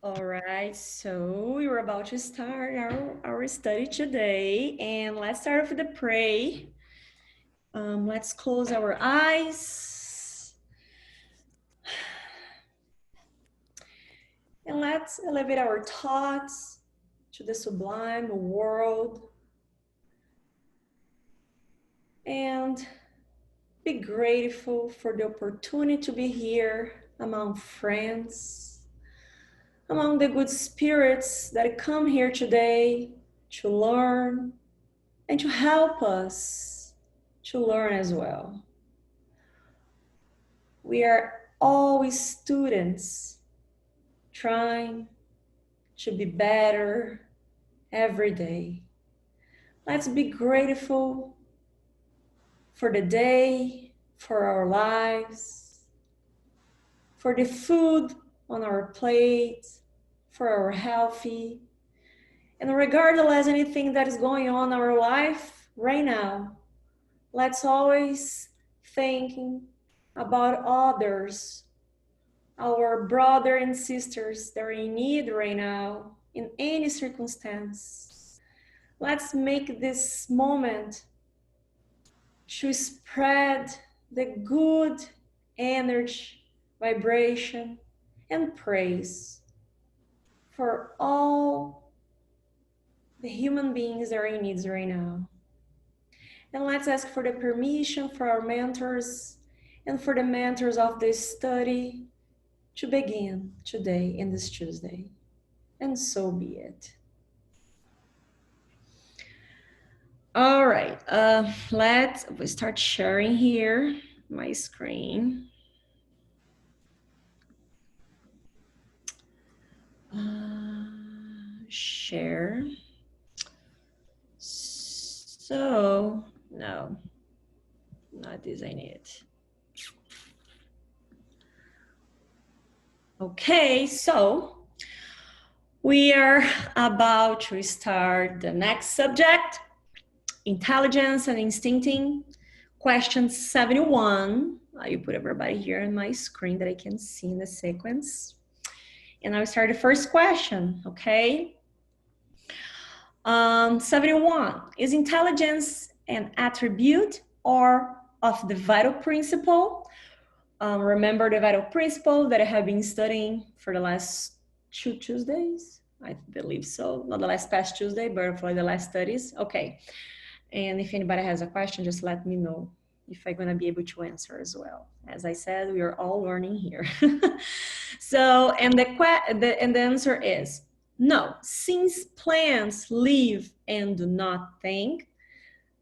All right, so we're about to start our study today, and let's start off with the pray. Let's close our eyes and let's elevate our thoughts to the sublime world and be grateful for the opportunity to be here among friends, among the good spirits that come here today to learn and to help us to learn as well. We are always students trying to be better every day. Let's be grateful for the day, for our lives, for the food on our plate, for our healthy. And regardless anything that is going on in our life right now, let's always thinking about others, our brother and sisters that are in need right now in any circumstance. Let's make this moment to spread the good energy, vibration, and praise for all the human beings that are in need right now. And let's ask for the permission for our mentors and for the mentors of this study to begin today and this Tuesday. And so be it. All right, let's start sharing here my screen. Share. So, no, not this, I need it. Okay, so we are about to start the next subject, intelligence and instincting. Question 71. I put everybody here on my screen that I can see in the sequence. And I'll start the first question, okay? 71. Is intelligence an attribute or of the vital principle? Remember the vital principle that I have been studying for the last 2 Tuesdays? I believe so. Not the last past Tuesday, but for the last studies. Okay. And if anybody has a question, just let me know if I'm going to be able to answer as well. As I said, we are all learning here. So, and the answer is no. Since plants live and do not think,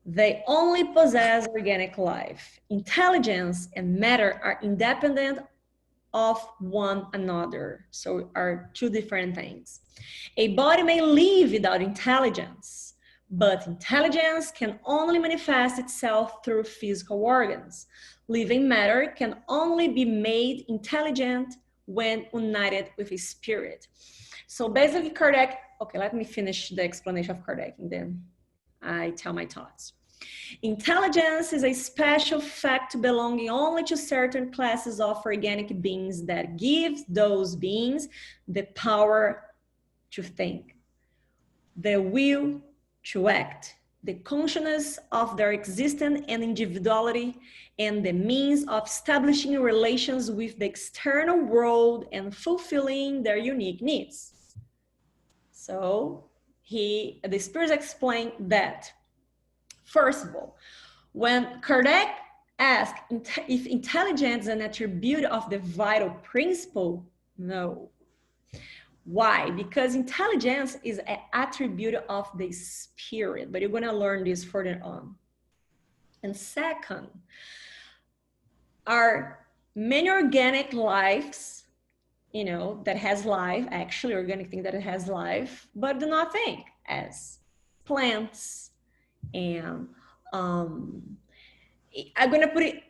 they only possess organic life. Intelligence and matter are independent of one another. So are two different things. A body may live without intelligence, but intelligence can only manifest itself through physical organs. Living matter can only be made intelligent when united with a spirit. So basically Kardec, okay, let me finish the explanation of Kardec and then I tell my thoughts. Intelligence is a special fact belonging only to certain classes of organic beings that gives those beings the power to think, the will to act, the consciousness of their existence and individuality, and the means of establishing relations with the external world and fulfilling their unique needs. So the spirits explain that, first of all, when Kardec asked if intelligence is an attribute of the vital principle, no. Why? Because intelligence is an attribute of the spirit, but you're going to learn this further on. And second, are many organic lives, you know, that has life, actually organic thing that has life, but do not think, as plants and I'm going to put it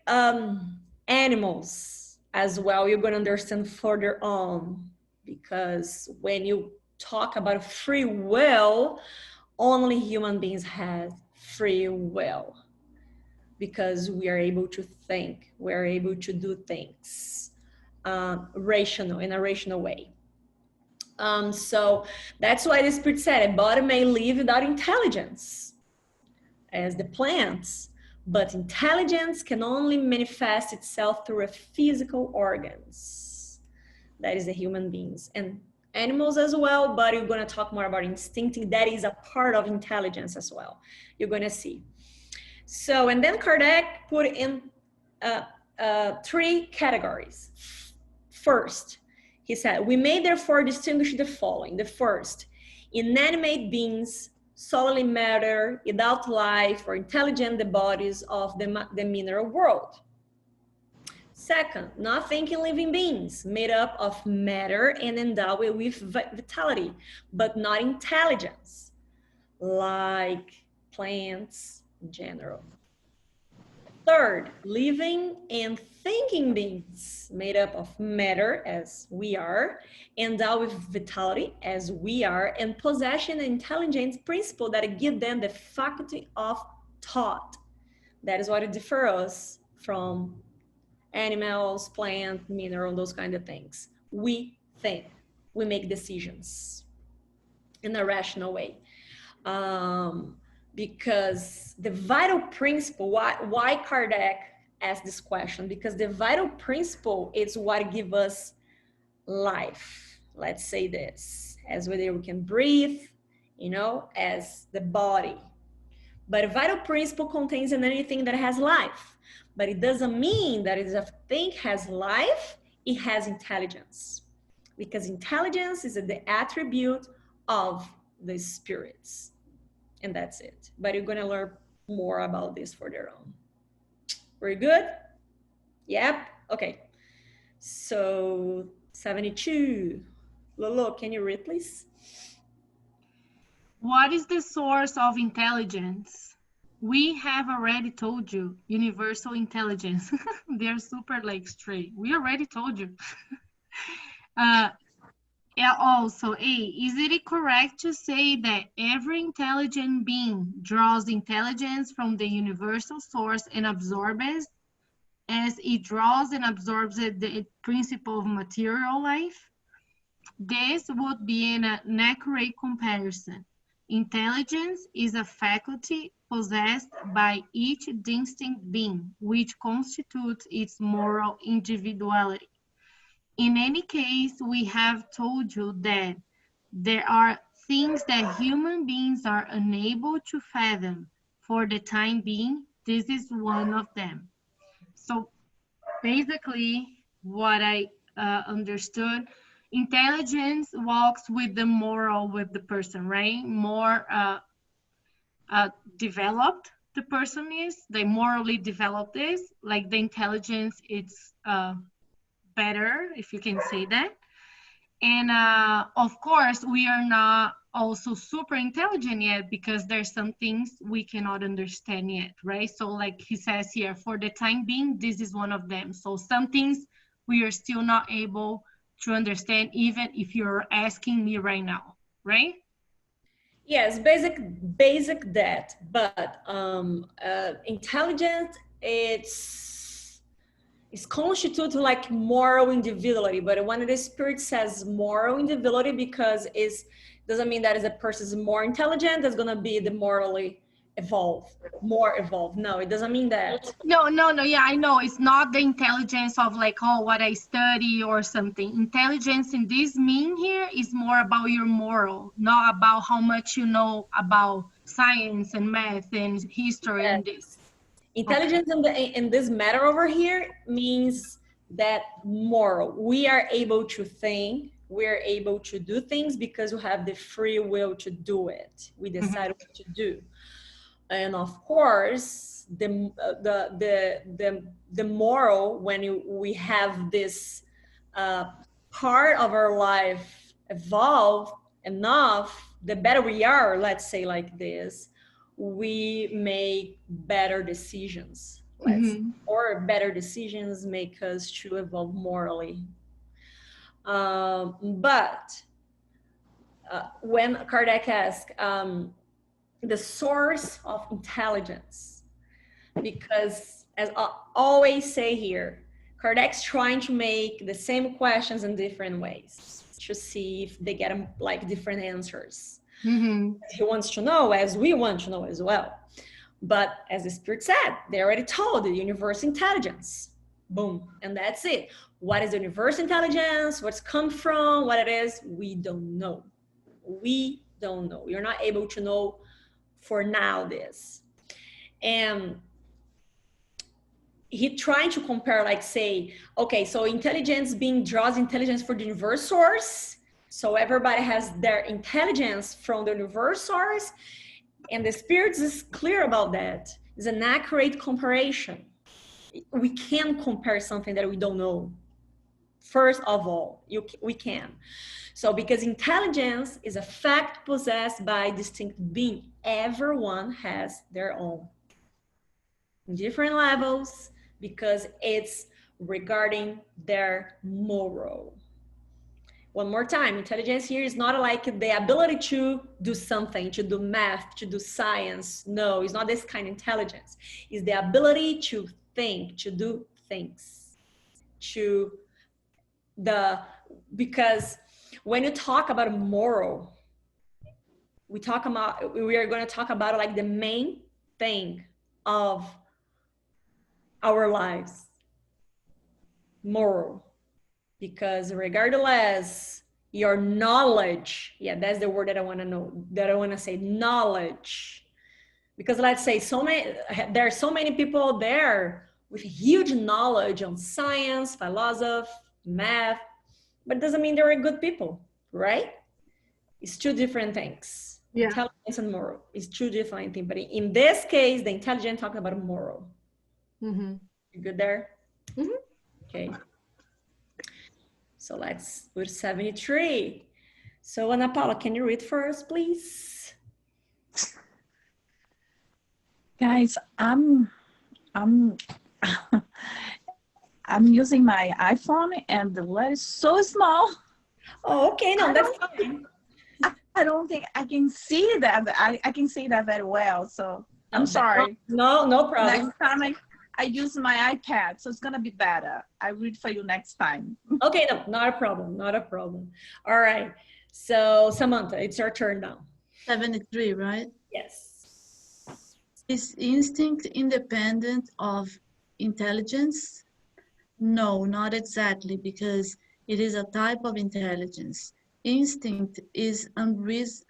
animals as well. You're going to understand further on, because when you talk about free will, only human beings have free will, because we are able to think, we are able to do things in a rational way. So that's why the Spirit said a body may live without intelligence, as the plants, but intelligence can only manifest itself through a physical organs. That is the human beings and animals as well, but you're going to talk more about instinctive. That is a part of intelligence as well. You're going to see. So, and then Kardec put in three categories. First, he said, we may therefore distinguish the following. The first, inanimate beings, solely matter, without life or intelligent, the bodies of the mineral world. Second, not thinking living beings, made up of matter and endowed with vitality, but not intelligence, like plants in general. Third, living and thinking beings made up of matter as we are, endowed with vitality as we are, and possession and intelligence principle that give them the faculty of thought. That is what it differs us from animals, plants, mineral, those kind of things. We think, we make decisions in a rational way. Because the vital principle, why Kardec asked this question? Because the vital principle is what gives us life. Let's say this, as whether we can breathe, as the body. But a vital principle contains in anything that has life. But it doesn't mean that if a thing has life, it has intelligence. Because intelligence is the attribute of the spirits. And that's it. But you're going to learn more about this further on. Very good? Yep. Okay. So 72. Lolo, can you read, please? What is the source of intelligence? We have already told you, universal intelligence. They're super straight. We already told you. Yeah, also, is it correct to say that every intelligent being draws intelligence from the universal source and absorbs as it draws and absorbs the principle of material life? This would be an accurate comparison. Intelligence is a faculty possessed by each distinct being, which constitutes its moral individuality. In any case, we have told you that there are things that human beings are unable to fathom. For the time being, this is one of them. So basically, what I understood, intelligence walks with the moral with the person, right? More developed the person is, they morally developed is, like the intelligence, it's better, if you can say that. And of course, we are not also super intelligent yet because there's some things we cannot understand yet, right? So like he says here, for the time being, this is one of them. So some things we are still not able to understand, even if you're asking me right now, right? Yes, basic that, but intelligence, it's constituted like moral individuality, but when the Spirit says moral individuality, because it doesn't mean that as a person is more intelligent, that's going to be the morally more evolved. No, it doesn't mean that. No, yeah, I know. It's not the intelligence of what I study or something. Intelligence in this mean here is more about your moral, not about how much you know about science and math and history and this. Intelligence in this matter over here means that moral. We are able to think, we are able to do things because we have the free will to do it. We decide what to do. And of course, the moral, when we have this part of our life evolve enough, the better we are, let's say like this, we make better decisions. Or better decisions make us to evolve morally. But when Kardec asked, the source of intelligence, because as I always say here, Kardec's trying to make the same questions in different ways to see if they get like different answers. Mm-hmm. He wants to know, as we want to know as well. But as the Spirit said, they already told the universe intelligence. Boom. And that's it. What is universe intelligence? What's come from? What it is? We don't know. We don't know. You're not able to know for now this. And he trying to compare, like, say, okay, so intelligence being draws intelligence for the universe source. So everybody has their intelligence from the universe source. And the Spirit is clear about that. It's an accurate comparison. We can compare something that we don't know. First of all, we can. So because intelligence is a fact possessed by distinct being, everyone has their own. In different levels, because it's regarding their moral. One more time, intelligence here is not like the ability to do something, to do math, to do science. No, it's not this kind of intelligence. It's the ability to think, to do things, because when you talk about moral, we are going to talk about like the main thing of our lives, moral. Because regardless your knowledge, yeah, that's the word that I want to know, that I want to say, knowledge. Because let's say there are so many people there with huge knowledge on science, philosophy, math, but it doesn't mean they're good people, right? It's two different things. Yeah. Intelligence and moral is two different things. But in this case, the intelligent talking about moral. Mm-hmm. You good there? Mm-hmm. Okay. So let's put 73. So Ana Paula, can you read first, please? Guys, I'm I'm using my iPhone and the letter is so small. Oh, okay, no, that's fine. I don't think I can see that. I can see that very well. So I'm sorry. No problem. Next time I use my iPad, so it's gonna be better. I read for you next time. Okay, no, not a problem, not a problem. All right. So Samantha, it's your turn now. 73, right? Yes. Is instinct independent of intelligence? No, not exactly, because it is a type of intelligence. Instinct is unreasoned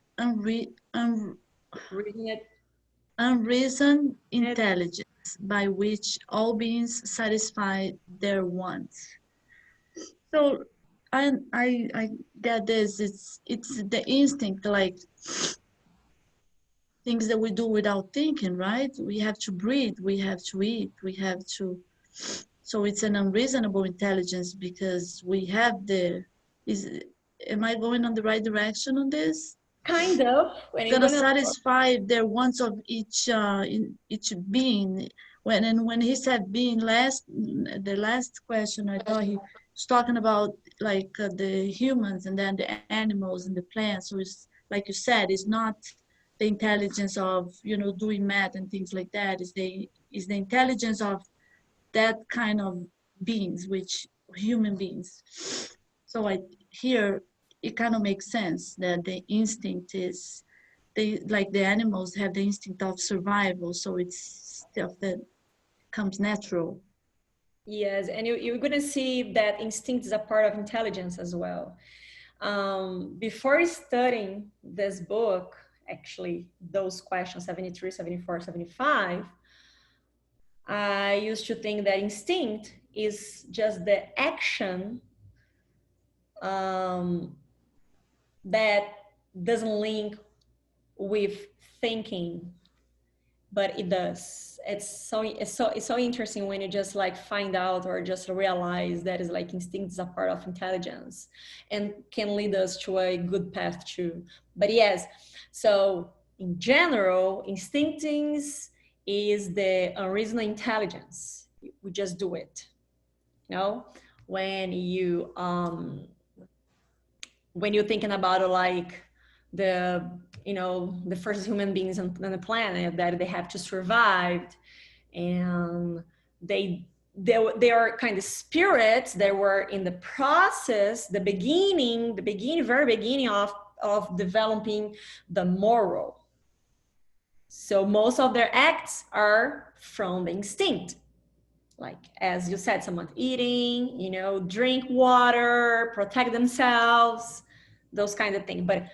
intelligence by which all beings satisfy their wants. So I get this. It's the instinct, like things that we do without thinking, right? We have to breathe, we have to eat, we have to. So it's an unreasonable intelligence because we have am I going on the right direction on this? Kind of. Gonna satisfy their wants of each being. When he said being the last question, I thought he was talking about like the humans and then the animals and the plants. So it's like you said, it's not the intelligence of doing math and things like that. Is the intelligence of that kind of beings, which human beings. So here it kind of makes sense that the instinct is like the animals have the instinct of survival, so it's stuff that comes natural. Yes, and you're going to see that instinct is a part of intelligence as well. Before studying this book, actually, those questions 73, 74, 75, I used to think that instinct is just the action that doesn't link with thinking, but it does. It's so interesting when you just like find out or just realize that is like instinct is a part of intelligence and can lead us to a good path too. But yes, so in general, instincts is the unreasonable intelligence. We just do it. When you're thinking about like the first human beings on the planet, that they have to survive, and they they are kind of spirits that were in the process, the very beginning of developing the moral. So most of their acts are from the instinct. Like, as you said, someone eating, you know, drink water, protect themselves, those kind of things. But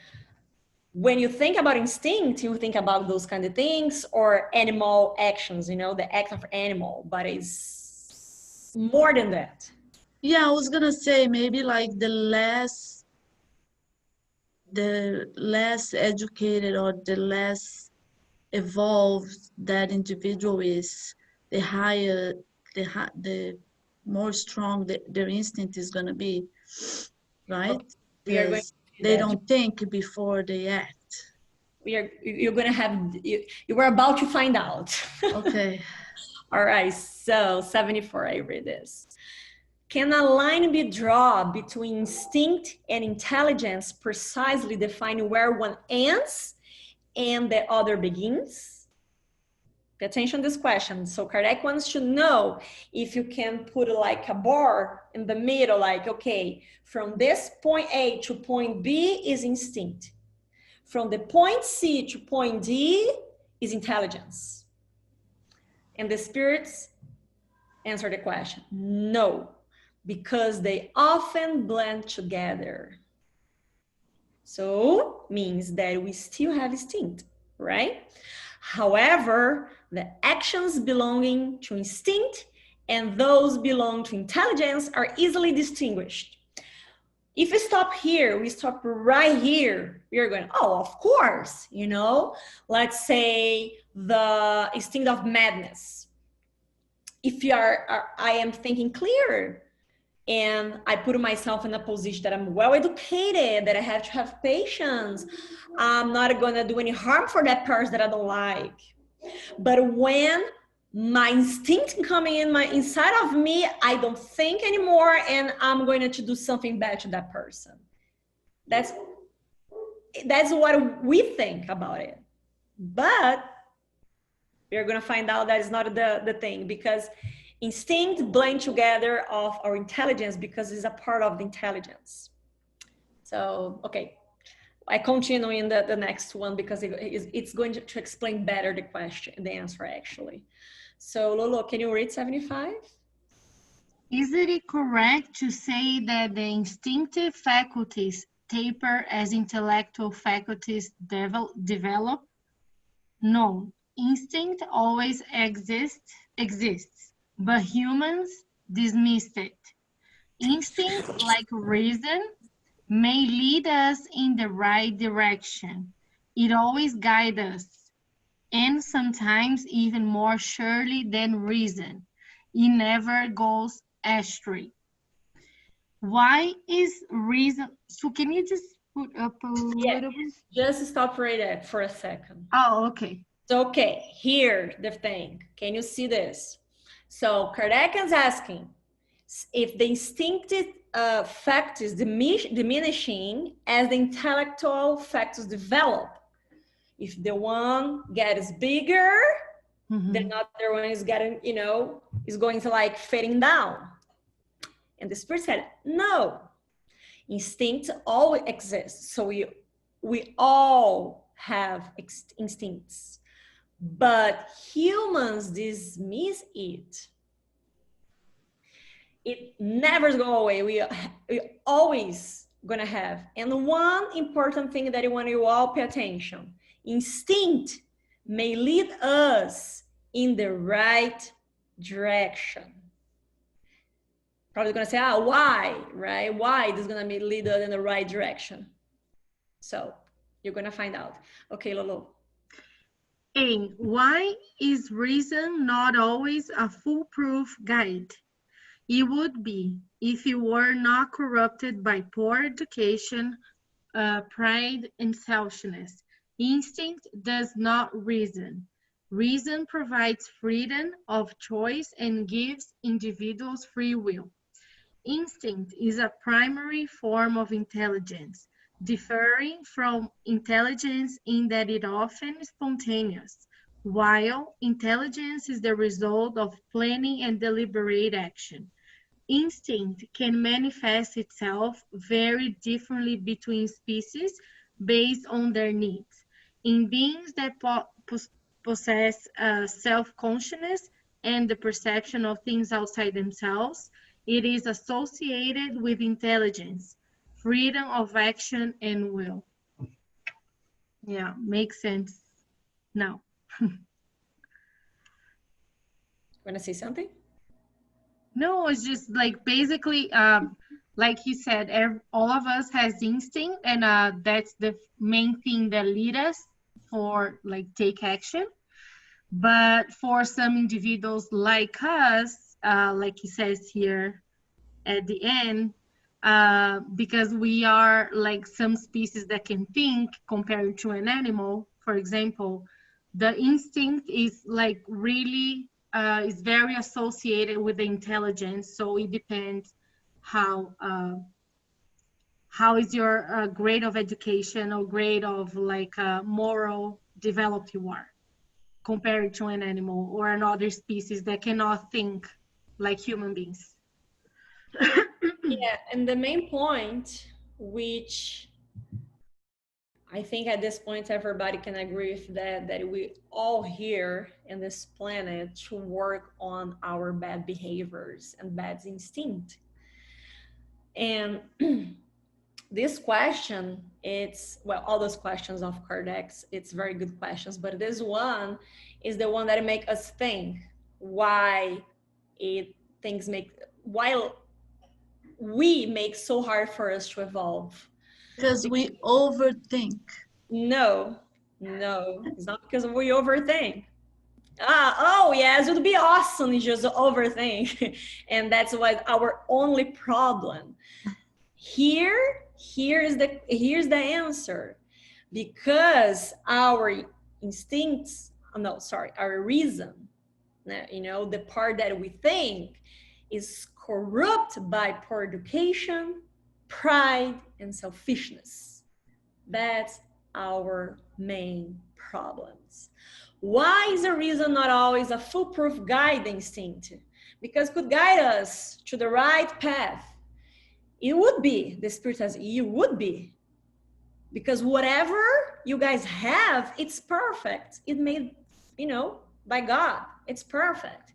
when you think about instinct, you think about those kind of things, or animal actions, you know, the act of animal, but it's more than that. Yeah, I was gonna say maybe like the less educated or the less evolved that individual is, the higher, the more strong their instinct is gonna be, right? We are going to Because do they that. don't think before they act. You're going to have, you were about to find out. Okay. All right, so 74, I read this. Can a line be drawn between instinct and intelligence, precisely defining where one ends and the other begins? Pay attention to this question. So Kardec wants to know if you can put like a bar in the middle, like, okay, from this point A to point B is instinct. From the point C to point D is intelligence. And the spirits answer the question, no, because they often blend together. So means that we still have instinct, right? However, the actions belonging to instinct and those belong to intelligence are easily distinguished. If we stop here, we stop right here, we are going, oh, of course, you know, let's say the instinct of madness. If I am thinking clear and I put myself in a position that I'm well educated, that I have to have patience, I'm not going to do any harm for that person that I don't like. But when my instinct coming in inside of me, I don't think anymore, and I'm going to do something bad to that person. That's what we think about it. But we're going to find out that is not the thing, because instinct blend together of our intelligence, because it's a part of the intelligence. So, okay. I continue in the next one because it's going to explain better the question, the answer actually. So Lolo, can you read 75? Is it correct to say that the instinctive faculties taper as intellectual faculties develop? No, instinct always exists, but humans dismissed it. Instinct, like reason, may lead us in the right direction. It always guides us, and sometimes even more surely than reason. It never goes astray. Why is reason? So can you just put up a little bit? Just stop right there for a second. Oh, okay. So, okay, here the thing. Can you see this? So Kardec is asking if the instinctive factors diminishing as the intellectual factors develop. If the one gets bigger, the other one is getting, you know, is going to like fading down. And the spirit said, no, instinct always exists. So we all have instincts, but humans dismiss it. It never go away. We always gonna have. And one important thing that I want you all pay attention: instinct may lead us in the right direction. Probably gonna say, why, right? Why this is gonna lead us in the right direction? So you're gonna find out. Okay, Lolo. A, why is reason not always a foolproof guide? It would be if you were not corrupted by poor education, pride, and selfishness. Instinct does not reason. Reason provides freedom of choice and gives individuals free will. Instinct is a primary form of intelligence, differing from intelligence in that it often is spontaneous, while intelligence is the result of planning and deliberate action. Instinct can manifest itself very differently between species based on their needs. In beings that possess self-consciousness and the perception of things outside themselves, it is associated with intelligence, freedom of action, and will. Yeah, makes sense now. Want to say something? No, it's just like basically, like he said, all of us has instinct, and that's the main thing that lead us for like take action. But for some individuals like us, like he says here at the end, because we are like some species that can think compared to an animal, for example, the instinct is like really is very associated with the intelligence. So it depends how is your grade of education or grade of like moral developed you are compared to an animal or another species that cannot think like human beings. Yeah, and the main point, which I think at this point everybody can agree with that we all here in this planet to work on our bad behaviors and bad instinct. And this question, it's, well, all those questions of Kardec, it's very good questions, but this one is the one that make us think why why we make so hard for us to evolve. Because we overthink. No, it's not because we overthink. Oh yes, it would be awesome to just overthink. And that's what our only problem. Here's the answer. Because our instincts, our reason, the part that we think is corrupted by poor education, pride, and selfishness. That's our main problems. Why is the reason not always a foolproof guide instinct? Because it could guide us to the right path. It would be, the Spirit says, you would be. Because whatever you guys have, it's perfect. It made, by God, it's perfect.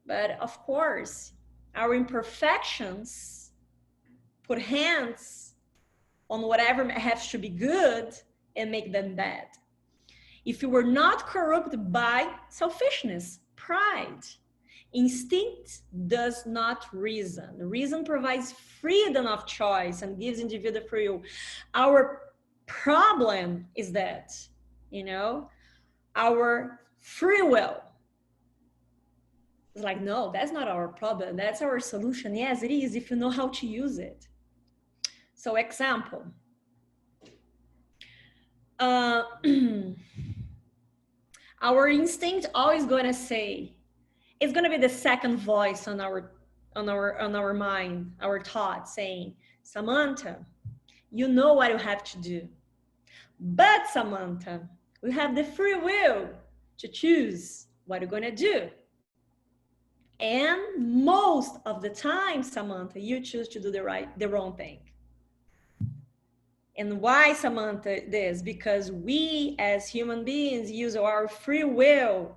But of course, our imperfections put hands on whatever has to be good and make them bad. If you were not corrupted by selfishness, pride, instinct does not reason. Reason provides freedom of choice and gives individual free will. Our problem is that, our free will. It's like, no, that's not our problem. That's our solution. Yes, it is if you know how to use it. So example, our instinct always gonna say, it's gonna be the second voice on our mind, our thoughts saying, Samantha, you know what you have to do. But Samantha, we have the free will to choose what you're gonna do. And most of the time, Samantha, you choose to do the wrong thing. And why, Samantha, this? Because we as human beings use our free will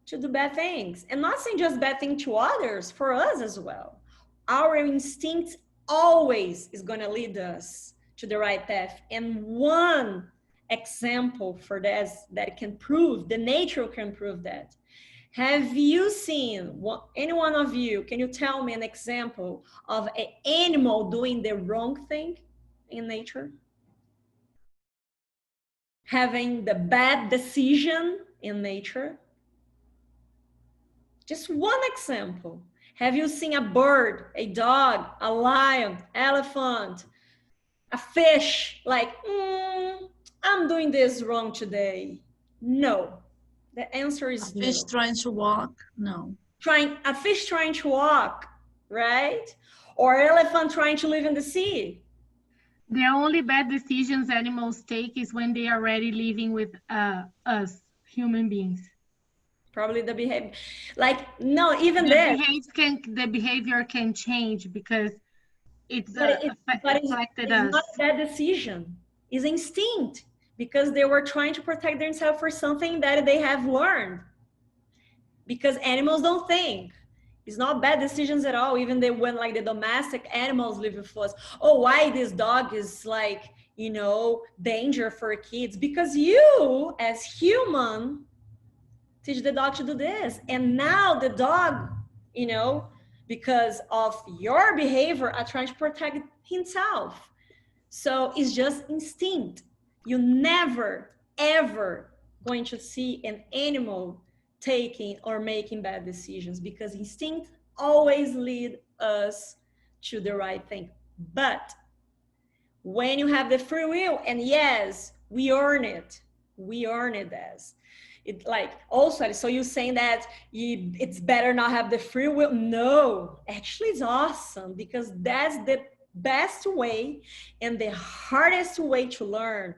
to do bad things. And not saying just bad things to others, for us as well. Our instinct always is going to lead us to the right path. And one example for this that can prove, the nature can prove that. Have you seen, any one of you, can you tell me an example of an animal doing the wrong thing in nature? Having the bad decision in nature? Just one example. Have you seen a bird, a dog, a lion, elephant, a fish, like, I'm doing this wrong today? No. The answer is no. A fish trying to walk? No. A fish trying to walk, right? Or elephant trying to live in the sea. The only bad decisions animals take is when they are already living with us human beings. Probably the behavior, like, no, even The behavior can change because it's but affected it's us. not a bad decision. It's instinct, because they were trying to protect themselves for something that they have learned. Because animals don't think. It's not bad decisions at all. Even when like the domestic animals live with us. Oh, why this dog is like, danger for kids? Because you, as human, teach the dog to do this. And now the dog, because of your behavior, are trying to protect himself. So it's just instinct. You never, ever going to see an animal taking or making bad decisions, because instinct always lead us to the right thing. But when you have the free will, and yes, we earn it as it, like, also, so you're saying that it's better not have the free will? No, actually it's awesome, because that's the best way and the hardest way to learn,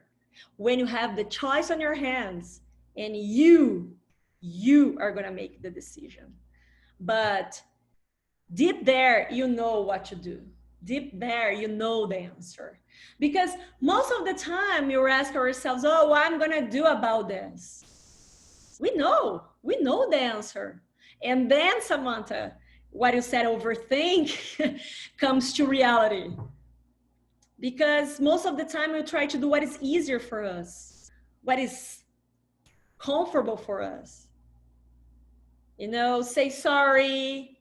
when you have the choice on your hands and you are going to make the decision. But deep there, you know what to do. Deep there, you know the answer. Because most of the time we ask ourselves, oh, what I'm going to do about this? We know the answer. And then, Samantha, what you said, overthink, comes to reality. Because most of the time we try to do what is easier for us, what is comfortable for us. Say sorry.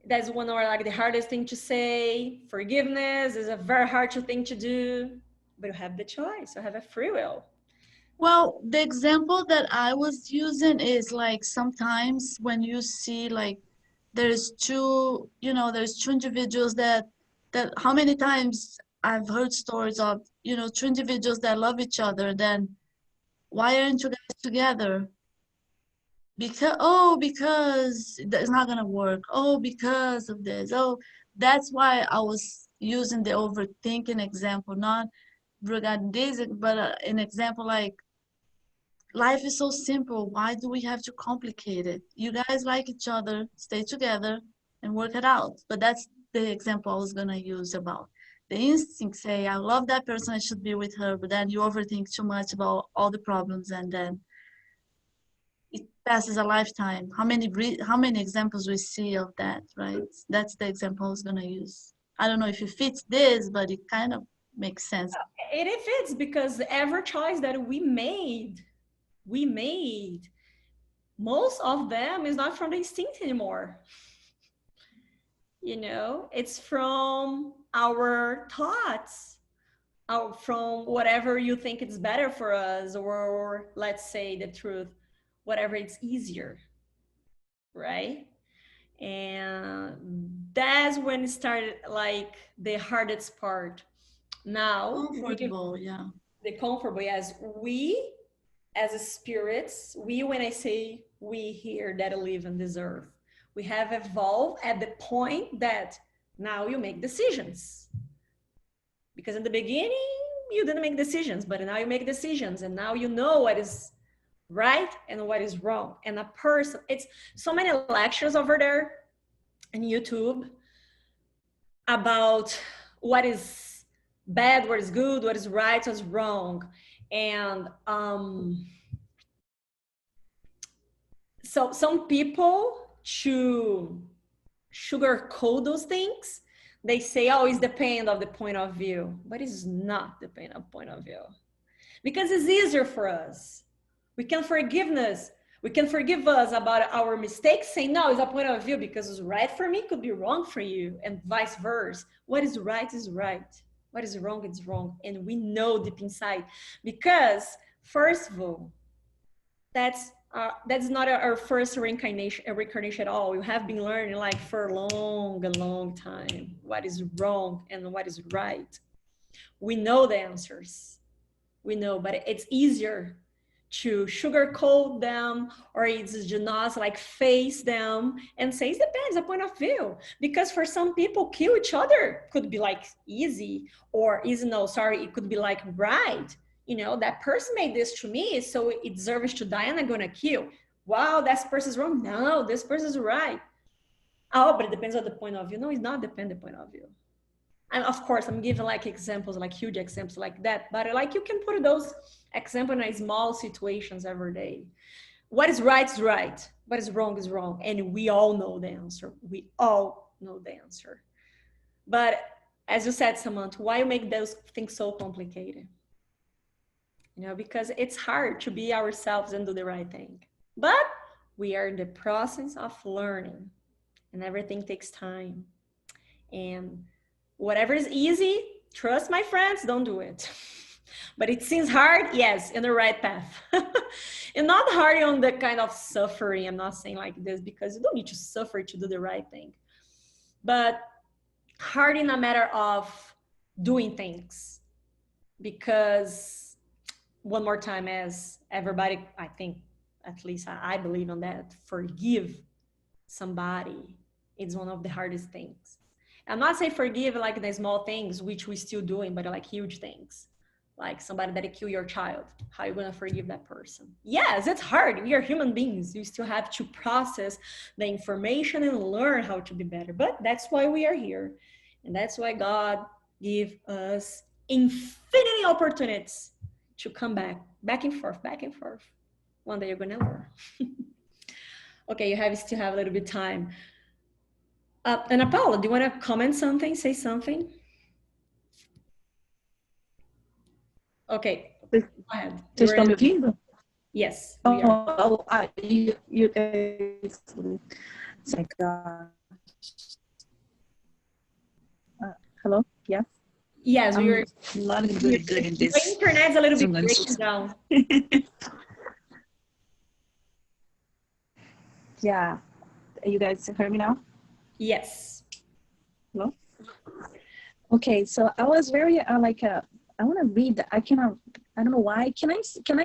That's one of like the hardest thing to say. Forgiveness is a very hard thing to do, but you have the choice. You have a free will. Well, the example that I was using is like sometimes when you see like there's two individuals that how many times I've heard stories of, two individuals that love each other, then why aren't you guys together? Because it's not gonna work. Oh, because of this. Oh, that's why I was using the overthinking example, not regarding this, but an example like life is so simple. Why do we have to complicate it? You guys like each other, stay together and work it out. But that's the example I was gonna use about the instinct say, I love that person, I should be with her, but then you overthink too much about all the problems and then it passes a lifetime. How many examples we see of that, right? That's the example I was gonna use. I don't know if it fits this, but it kind of makes sense. It fits, because every choice that we made, most of them is not from the instinct anymore. It's from our thoughts, from whatever you think it's better for us, or let's say the truth, whatever it's easier, right? And that's when it started, like, the hardest part. Now, Comfortable, yeah. the comfortable, yes. We, as spirits, when I say we here that live on this earth, we have evolved at the point that now you make decisions. Because in the beginning, you didn't make decisions, but now you make decisions, and now you know what is right and what is wrong. And a person, it's so many lectures over there on YouTube about what is bad, what is good, what is right, what is wrong. And so some people, to sugarcoat those things, they say, oh, it's depend of the point of view, but it's not depend of point of view, because it's easier for us. We can forgive us about our mistakes, saying, no, it's a point of view, because it's right for me could be wrong for you, and vice versa. What is right is right. What is wrong is wrong. And we know deep inside, because first of all, that's not our first reincarnation at all. We have been learning like for a long time what is wrong and what is right. We know the answers. We know, but it's easier to sugarcoat them, or it's just not like face them and say it depends a point of view. Because for some people, kill each other could be like easy, or easy, no, sorry, it could be like right. You know, that person made this to me, so it deserves to die and I'm gonna kill. Wow, that person's wrong. No, this person's right. Oh, but it depends on the point of view. No, it's not dependent point of view. And of course, I'm giving like examples, like huge examples like that, but like you can put those examples in small situations every day. What is right is right. What is wrong is wrong. And we all know the answer. We all know the answer. But as you said, Samantha, why make those things so complicated? You know, because it's hard to be ourselves and do the right thing. But we are in the process of learning, and everything takes time. And whatever is easy, trust my friends, don't do it. But it seems hard, yes, in the right path. And not hard on the kind of suffering. I'm not saying like this because you don't need to suffer to do the right thing. But hard in a matter of doing things. Because one more time, as everybody, I think, at least I believe on that, forgive somebody is one of the hardest things. I'm not saying forgive like the small things, which we still doing, but like huge things. Like somebody that killed your child. How are you gonna forgive that person? Yes, it's hard. We are human beings. You still have to process the information and learn how to be better. But that's why we are here. And that's why God give us infinity opportunities to come back and forth, back and forth. One day you're gonna learn. Okay, you still have a little bit of time. And Paula, do you want to comment something, say something? Okay, go ahead. Vocês estão me ouvindo? Yes, we are. Oh, you guys. Thank God. Hello? Yes? Yes, we are. Not really good in this. The internet's a little bit breaking down. Yeah. You guys hear me now? Yes. Hello? Okay, so I was very I want to read. I cannot. I don't know why. Can I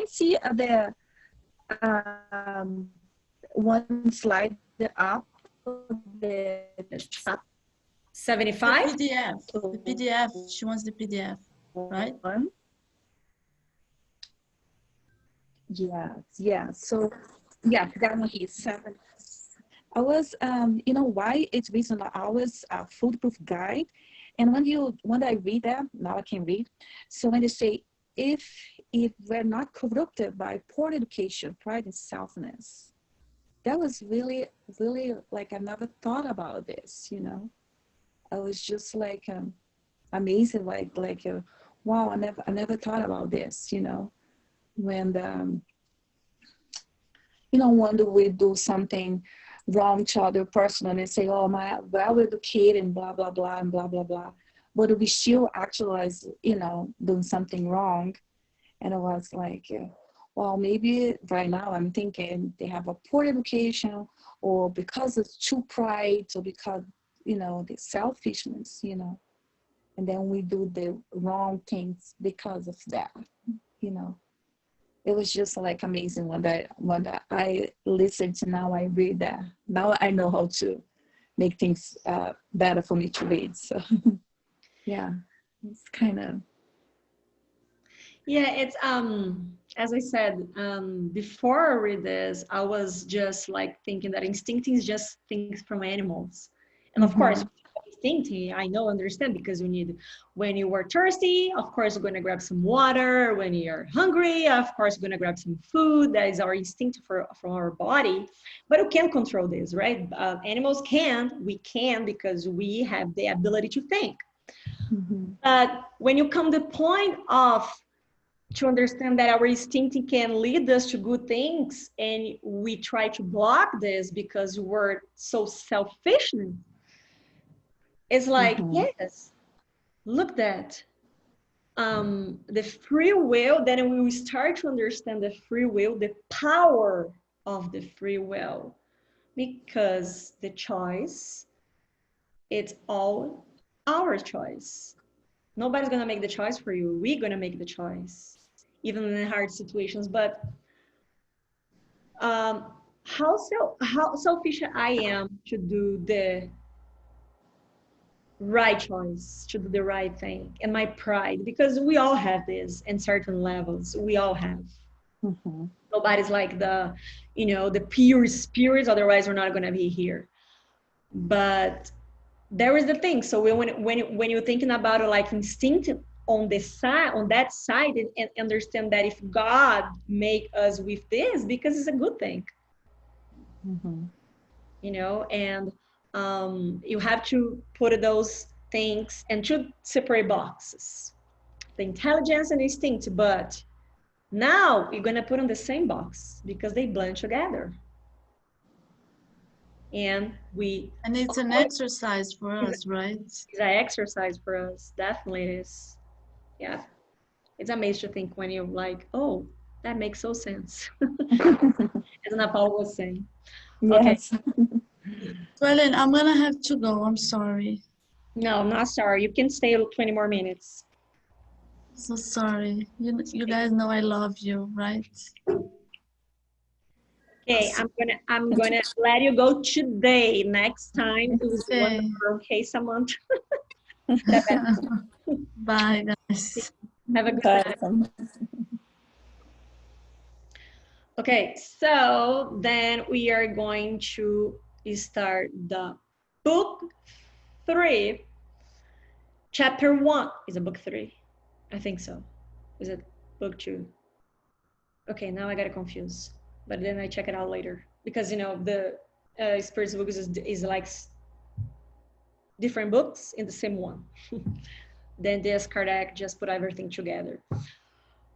see the one slide up the 75? PDF. The PDF. She wants the PDF, right? One. Yeah. So, yeah, that one is 7. I was, you know, why it's recent. I was a foolproof guide, and when I read that, now I can read. So when they say, if we're not corrupted by poor education, pride, and selfness, that was really, really like I never thought about this. You know, I was just like amazing, wow, I never thought about this. You know, when when we do something wrong to other person and they say, oh, my well educated and blah blah blah and blah blah blah, but we still actualize, doing something wrong. And I was like, well, maybe right now I'm thinking they have a poor education, or because it's too pride, or because the selfishness, and then we do the wrong things because of that. It was just like amazing when I listened to. Now I read that. Now I know how to make things better for me to read. So yeah, it's kind of. Yeah, it's as I said, before I read this, I was just like thinking that instinct is just things from animals. And of course, instinct, I know, understand, because when you are thirsty, of course, you're going to grab some water. When you're hungry, of course, you're going to grab some food. That is our instinct from our body. But we can't control this, right? Animals can, we can, because we have the ability to think. But when you come to the point of to understand that our instinct can lead us to good things, and we try to block this because we're so selfish, it's like, yes, look that. The free will, then we will start to understand the free will, the power of the free will, because the choice, it's all our choice. Nobody's gonna make the choice for you. We're gonna make the choice, even in hard situations. But how selfish I am to do right choice, to do the right thing, and my pride, because we all have this in certain levels. We all have. Mm-hmm. Nobody's like the, the pure spirits. Otherwise, we're not gonna be here. But there is the thing. So when you're thinking about it, like instinct on the side, on that side, and understand that if God make us with this, because it's a good thing, Mm-hmm. and you have to put those things in two separate boxes, the intelligence and instinct. But now you're gonna put on the same box because they blend together, and And it's an exercise for us, right? it's an exercise for us. Definitely it is. Yeah. It's amazing to think when you're like, oh, that makes so sense. As Ana Paula was saying. Okay. Yes. Well, then I'm gonna have to go. I'm sorry. No, I'm not sorry. You can stay 20 more minutes. So sorry. You guys know I love you, right? Okay, I'm gonna let you go today. Next time it was one Okay. hour. Okay, Samantha. Bye, guys. Have a good Bye. night. Okay, so then we are going to start the book 3. Chapter 1 is a book 3. I think so. Is it book 2? Okay, now I got confused. But then I check it out later. Because, the Spirits books is like different books in the same one. Then this Kardec just put everything together.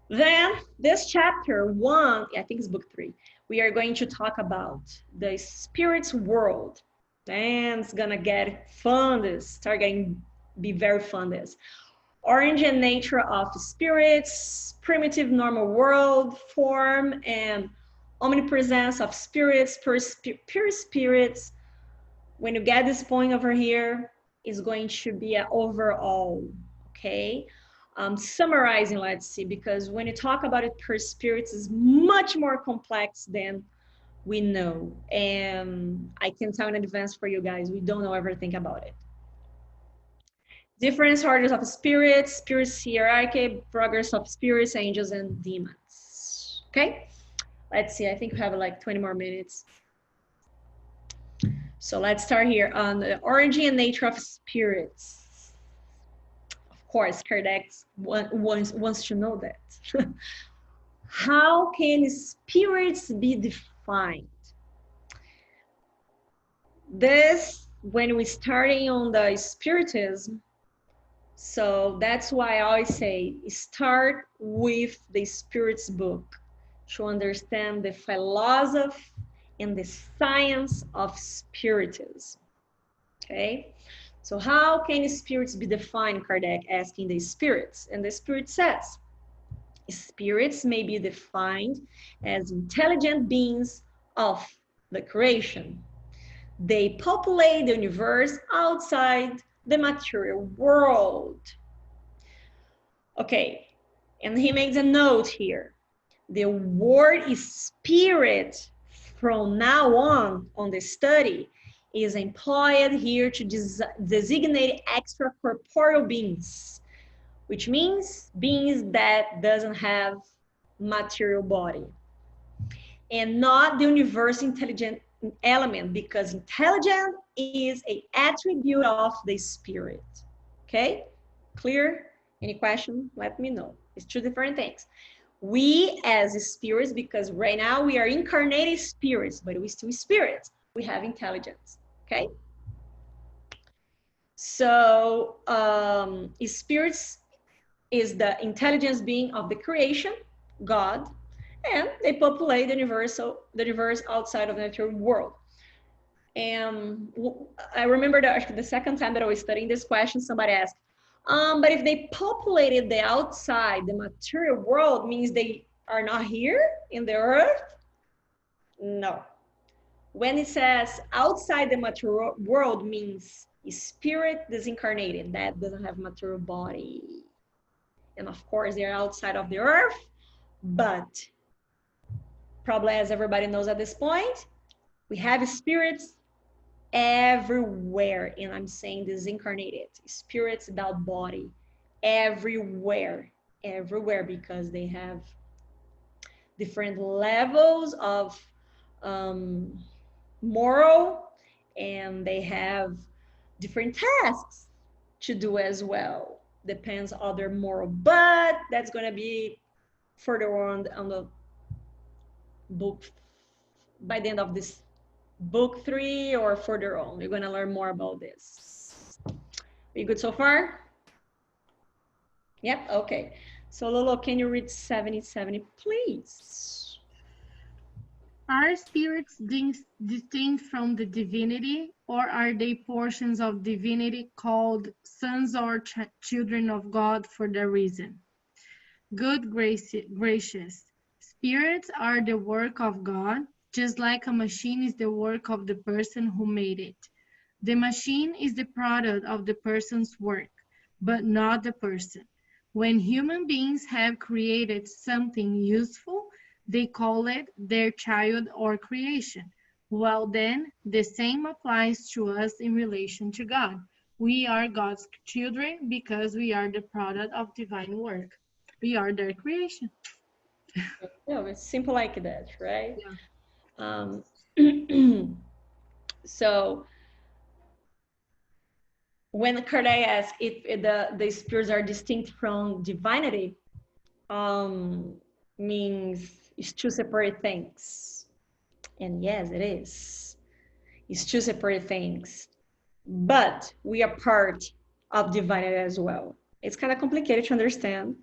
Then this chapter 1, I think it's book 3, we are going to talk about the spirit's world. And it's gonna get fun. Be very fun. This origin and nature of spirits, primitive normal world form, and omnipresence of spirits, pure spirits. When you get this point over here, is going to be an overall, okay? Summarizing, let's see, because when you talk about it, pure spirits is much more complex than we know. And I can tell in advance for you guys, we don't know everything about it. Different orders of spirits, spirits hierarchy, progress of spirits, angels, and demons. Okay, let's see. I think we have like 20 more minutes. So let's start here on the origin and nature of spirits. Of course, Kardec wants to know that. How can spirits be defined? This, when we're starting on the spiritism, so that's why I always say start with the Spirit's book to understand the philosophy and the science of spiritism. Okay, so how can spirits be defined? Kardec asking the spirits, and the spirit says spirits may be defined as intelligent beings of the creation. They populate the universe outside the material world. Okay, and he makes a note here. The word spirit from now on the study is employed here to designate extracorporeal beings, which means beings that doesn't have material body, and not the universal intelligent element, because intelligent is an attribute of the spirit. Okay, clear? Any question? Let me know. It's two different things. We as spirits, because right now we are incarnated spirits, but we still spirits. We have intelligence. Okay. So spirits is the intelligence being of the creation, God, and they populate the universe outside of the natural world. And I remember that the second time that I was studying this question, somebody asked, but if they populated the outside, the material world, means they are not here in the earth? No. When it says outside the material world, means spirit disincarnated, that doesn't have material body. And of course, they're outside of the earth, but probably as everybody knows at this point, we have spirits everywhere. And I'm saying this incarnated, spirits without body, everywhere, everywhere, because they have different levels of moral, and they have different tasks to do as well. Depends on their moral, but that's going to be further on the book, by the end of this book 3 or further on. We're going to learn more about this. Are you good so far? Yep, okay. So Lolo, can you read 70, please? Are spirits distinct from the divinity, or are they portions of divinity called sons or children of God for that reason? Good gracious, spirits are the work of God, just like a machine is the work of the person who made it. The machine is the product of the person's work, but not the person. When human beings have created something useful, they call it their child or creation. Well then, the same applies to us in relation to God. We are God's children because we are the product of divine work. We are their creation. Yeah, it's simple like that, right? Yeah. So when Kardec asked if the spirits are distinct from divinity, means it's two separate things. And yes, it is. It's two separate things. But we are part of divinity as well. It's kind of complicated to understand,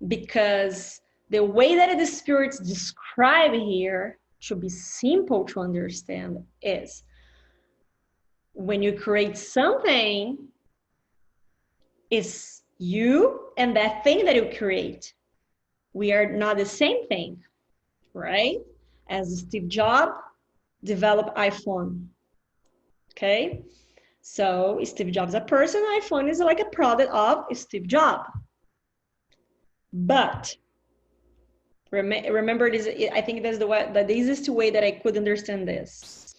because the way that the spirits describe here should be simple to understand is when you create something, it's you and that thing that you create. We are not the same thing, right? As Steve Jobs developed iPhone, okay? So Steve Jobs is a person, iPhone is like a product of Steve Jobs. But remember this, I think that's the easiest way that I could understand this.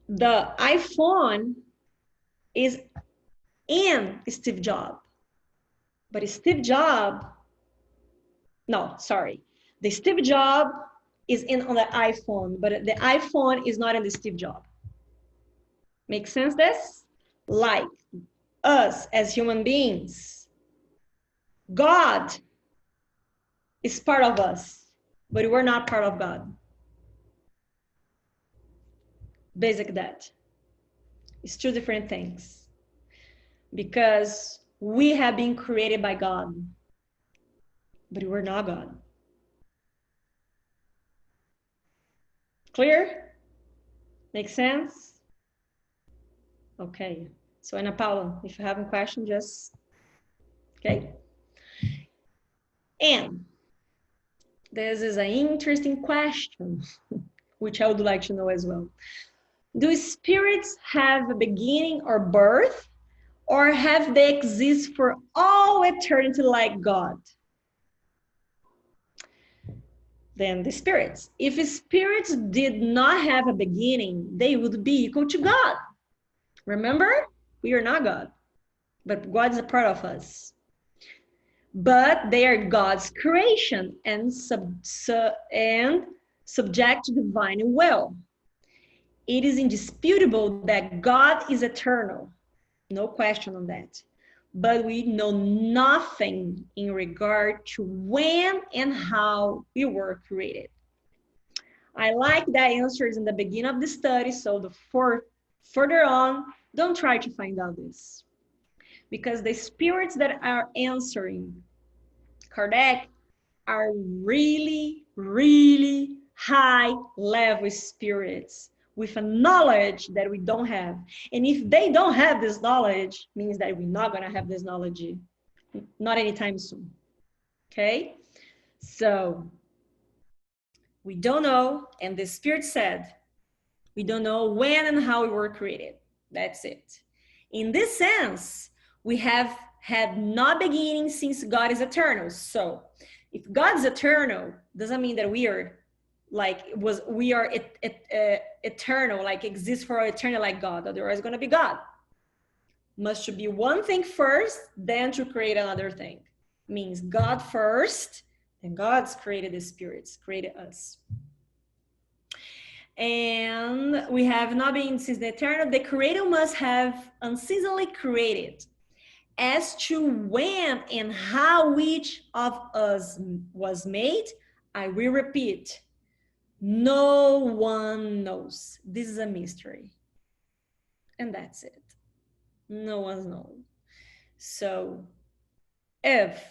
The iPhone is in Steve Jobs, but Steve Jobs, no, sorry. The Steve Jobs is in on the iPhone, but the iPhone is not in the Steve Jobs. Make sense this? Like us as human beings, God is part of us, but we're not part of God. Basic that. It's two different things. Because we have been created by God, but we're not God. Clear? Makes sense? Okay. So Ana Paula, if you have a question, just, okay. And this is an interesting question, which I would like to know as well. Do spirits have a beginning or birth, or have they exist for all eternity like God? Then the spirits. If spirits did not have a beginning, they would be equal to God. Remember, we are not God, but God is a part of us. But they are God's creation and subject to divine will. It is indisputable that God is eternal. No question on that. But we know nothing in regard to when and how we were created. I like that answers in the beginning of the study, so further on, don't try to find out this. Because the spirits that are answering Kardec are really, really high level spirits with a knowledge that we don't have. And if they don't have this knowledge, means that we're not going to have this knowledge, not anytime soon. Okay? So we don't know, and the Spirit said, we don't know when and how we were created. That's it. In this sense, we have had no beginning since God is eternal. So if God is eternal, doesn't mean that we are like we are eternal, like exist for eternal like God, otherwise it's going to be God. Must be one thing first, then to create another thing. Means God first, then God's created the spirits, created us. And we have not been since the eternal, the creator must have unceasingly created. As to when and how each of us was made, I will repeat, no one knows. This is a mystery. And that's it. No one knows. So if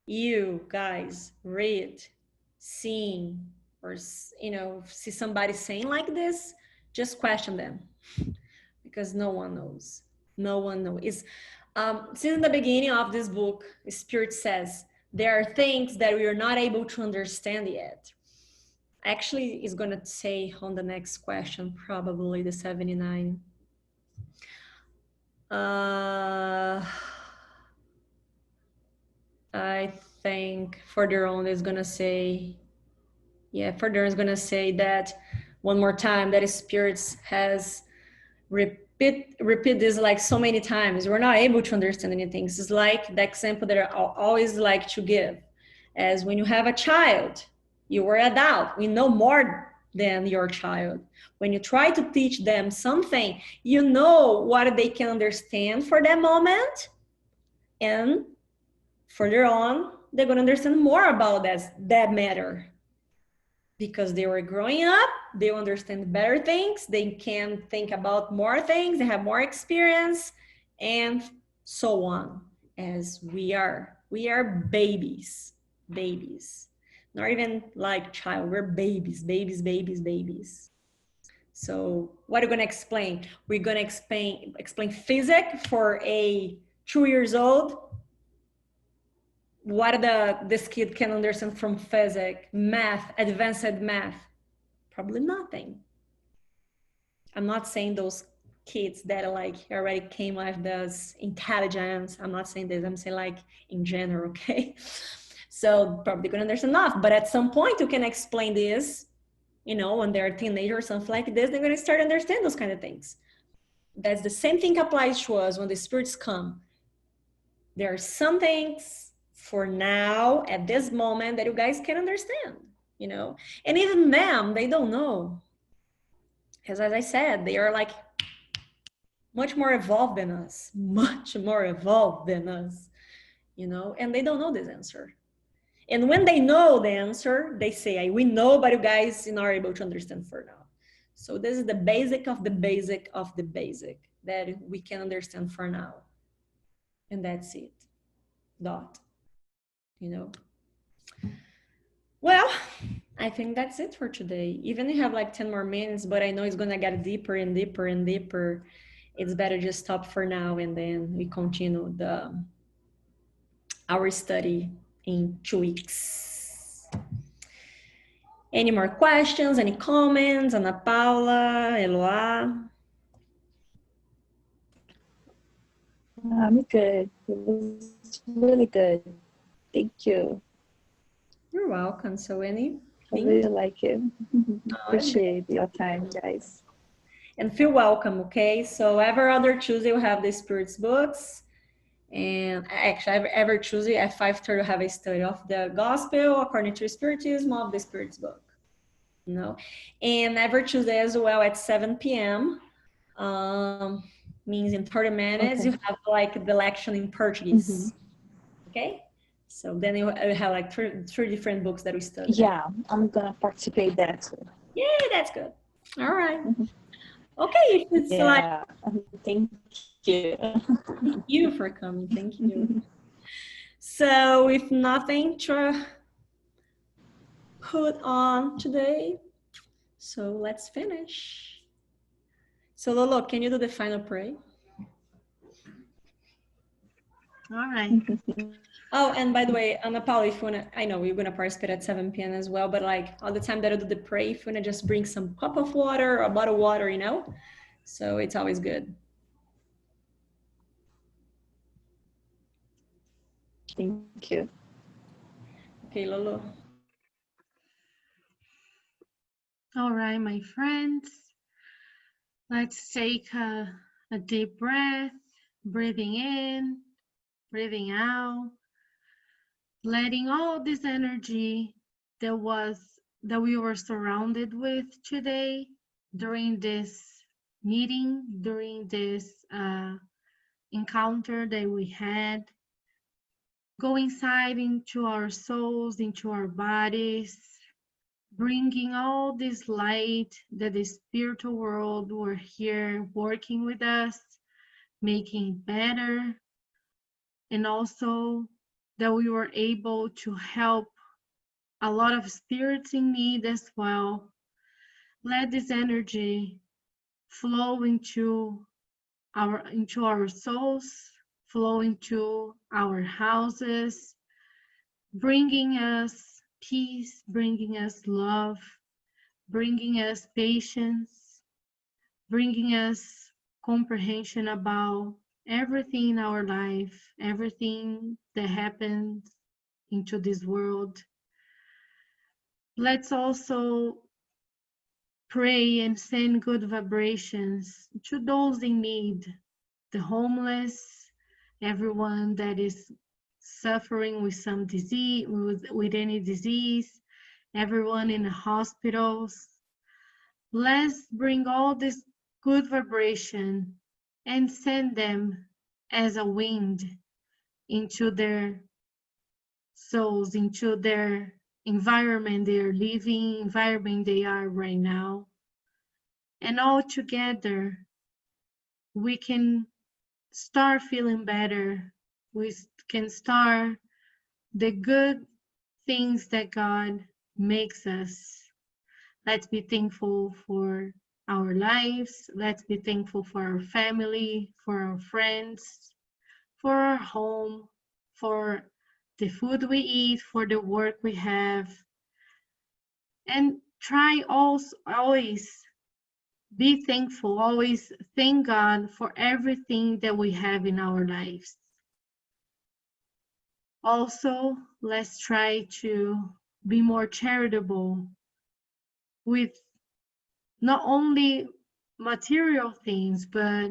you guys read, see, or see somebody saying like this, just question them, because no one knows. No one knows. It's, since the beginning of this book, Spirit says there are things that we are not able to understand yet. Actually, it's going to say on the next question, probably the 79. I think further on is going to say, yeah, further is going to say that one more time, that spirits has repeat this like so many times. We're not able to understand anything. This is like the example that I always like to give, as when you have a child, you are an adult, we know more than your child. When you try to teach them something, you know what they can understand for that moment, and further on, they're going to understand more about that matter. Because they were growing up, they understand better things, they can think about more things, they have more experience, and so on. As we are babies, not even like child, we're babies. So what are we going to explain? We're going to explain physics for a 2 years old. What this kid can understand from physics, math, advanced math? Probably nothing. I'm not saying those kids that are like already came with this intelligence. I'm not saying this. I'm saying like in general, okay? So probably gonna understand enough. But at some point, you can explain this, when they're a teenager or something like this, they're gonna start to understand those kind of things. That's the same thing applies to us when the spirits come. There are some things for now, at this moment, that you guys can understand, and even them, they don't know. Because as I said, they are like much more evolved than us, and they don't know this answer. And when they know the answer, they say, we know, but you guys are not able to understand for now. So this is the basic of the basic of the basic that we can understand for now. And that's it. Dot. Well, I think that's it for today. Even if you have like 10 more minutes, but I know it's going to get deeper and deeper and deeper. It's better just stop for now, and then we continue our study in 2 weeks. Any more questions? Any comments? Ana Paula, Eloá? I'm good. It was really good. Thank you. You're welcome. So I really like it. Appreciate your time, guys. And feel welcome, okay? So every other Tuesday we have the Spirits books. And actually, every Tuesday at 5:30 we have a study of the Gospel according to Spiritism of the Spirits book. And every Tuesday as well at 7 p.m. Means in 30 minutes, you have like the lection in Portuguese. Okay? So then you have like three different books that we study. Yeah, I'm gonna participate that too. Yeah, that's good. All right. Okay, if it's yeah, thank you. Thank you for coming. Thank you. So if nothing to put on today, so let's finish. So Lolo, can you do the final prayer? All right. Oh, and by the way, Ana Paula, if you wanna, I know you're gonna participate at 7 p.m. as well, but like all the time that I do the pray, if you wanna just bring some cup of water or a bottle of water, so it's always good. Thank you. Okay, Lolo. All right, my friends, let's take a deep breath, breathing in, breathing out, letting all this energy that we were surrounded with today during this meeting, during this encounter that we had, go inside into our souls, into our bodies, bringing all this light that the spiritual world were here working with us, making it better, and also that we were able to help a lot of spirits in need as well. Let this energy flow into our souls, flow into our houses, bringing us peace, bringing us love, bringing us patience, bringing us comprehension about everything in our life, everything that happens into this world. Let's also pray and send good vibrations to those in need, the homeless, everyone that is suffering with some disease, with any disease, everyone in the hospitals. Let's bring all this good vibration and send them as a wind into their souls, into their environment they are living, environment they are right now. And all together, we can start feeling better. We can start the good things that God makes us. Let's be thankful for our lives. Let's be thankful for our family, for our friends, for our home, for the food we eat, for the work we have. And try also always be thankful, always thank God for everything that we have in our lives. Also, let's try to be more charitable with not only material things, but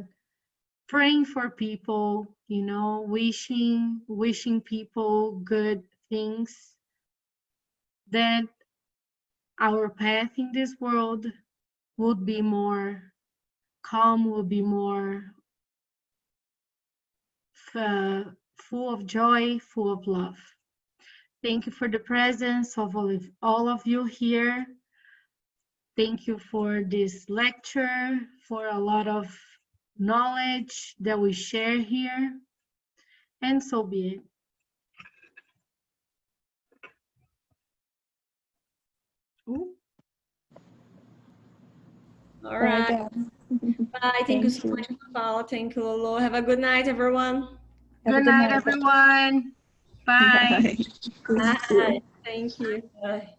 praying for people, wishing people good things, that our path in this world would be more calm, would be more full of joy, full of love. Thank you for the presence of all of you here. Thank you for this lecture, for a lot of knowledge that we share here. And so be it. Ooh. All right. Bye. Bye. Thank you so much, Paula. Thank you, Lolo. Have a good night, everyone. Good night, everyone. Bye. Bye. Bye. Thank you. Bye.